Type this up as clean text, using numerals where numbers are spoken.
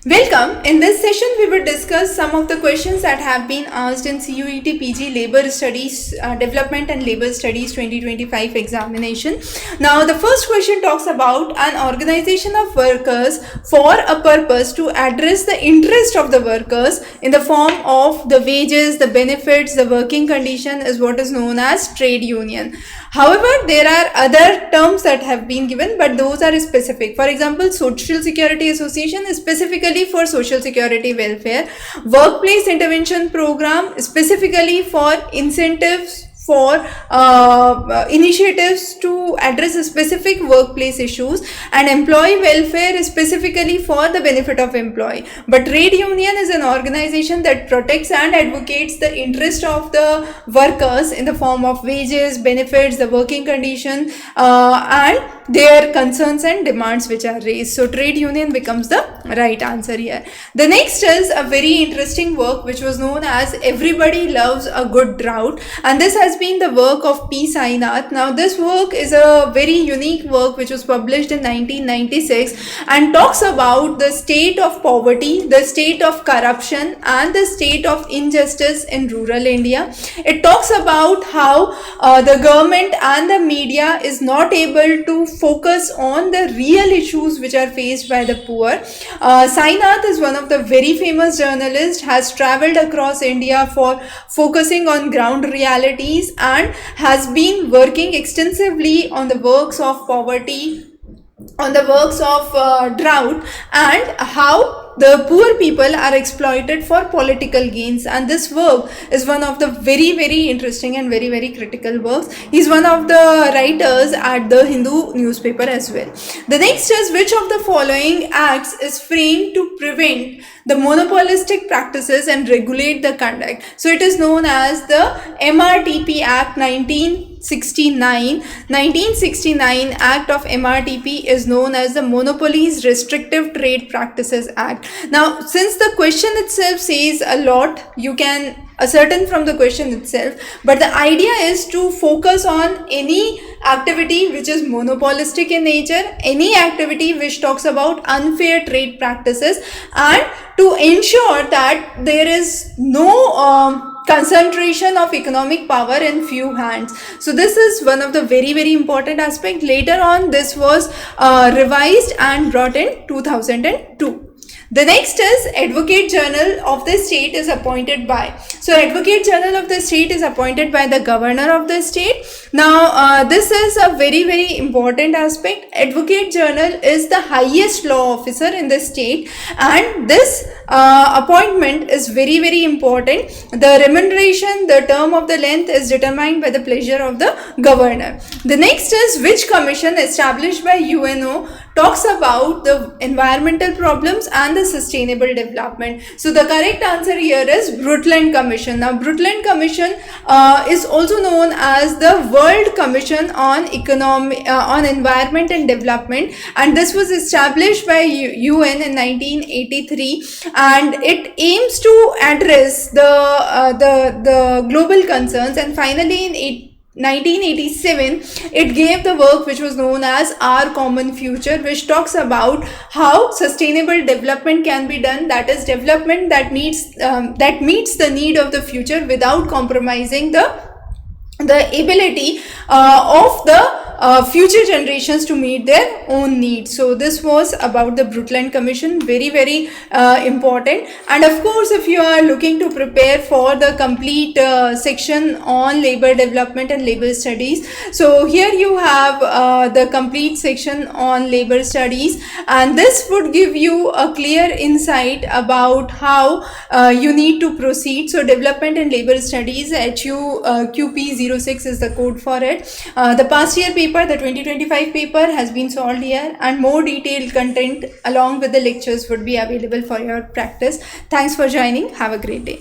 Welcome. In this session, we will discuss some of the questions that have been asked in CUET PG Labor Studies Development and Labor Studies 2025 examination. Now, the first question talks about an organization of workers for a purpose to address the interest of the workers in the form of the wages, the benefits, the working condition is what is known as trade union. However, there are other terms that have been given, but those are specific. For example, Social Security Association is specifically for social security welfare. Workplace intervention program specifically for incentives for initiatives to address specific workplace issues, and employee welfare is specifically for the benefit of employee. But trade union is an organization that protects and advocates the interest of the workers in the form of wages, benefits, the working condition, and their concerns and demands which are raised. So trade union becomes the right answer here. The next is a very interesting work which was known as Everybody Loves a Good Drought, and this has been the work of P. Sainath. Now this work is a very unique work which was published in 1996 and talks about the state of poverty, the state of corruption, and the state of injustice in rural India. It talks about how the government and the media is not able to focus on the real issues which are faced by the poor. Sainath is one of the very famous journalists, has traveled across India for focusing on ground realities and has been working extensively on the works of poverty, on the works of drought, and how the poor people are exploited for political gains. And this work is one of the very interesting and very critical works. He's one of the writers at the Hindu newspaper as well. The next is, which of the following acts is framed to prevent the monopolistic practices and regulate the conduct? So it is known as the MRTP Act 1969. 1969 Act of MRTP is known as the Monopolies Restrictive Trade Practices Act. Now, since the question itself says a lot, you can ascertain from the question itself, but the idea is to focus on any activity which is monopolistic in nature, any activity which talks about unfair trade practices, and to ensure that there is no concentration of economic power in few hands. So this is one of the very important aspect. Later on, this was revised and brought in 2002. The next is Advocate General of the state is appointed by. So Advocate General of the state is appointed by the governor of the state. Now this is a very important aspect. Advocate General is the highest law officer in the state, and this appointment is very important. The remuneration, the term of the length is determined by the pleasure of the governor. The next is, which commission established by UNO talks about the environmental problems and the sustainable development? So the correct answer here is Brundtland Commission. Now Brundtland Commission is also known as the World Commission on Environment and Development, and this was established by UN in 1983, and it aims to address the global concerns. And finally in 1987, it gave the work which was known as Our Common Future, which talks about how sustainable development can be done, that is development that meets the need of the future without compromising the ability of the future generations to meet their own needs. So this was about the Brundtland Commission, very important. And of course, if you are looking to prepare for the complete section on labor development and labor studies, so here you have the complete section on labor studies, and this would give you a clear insight about how you need to proceed. So development and labor studies, HUQP06 is the code for it. The past year paper, the 2025 paper, has been solved here, and more detailed content along with the lectures would be available for your practice. Thanks for joining. Have a great day.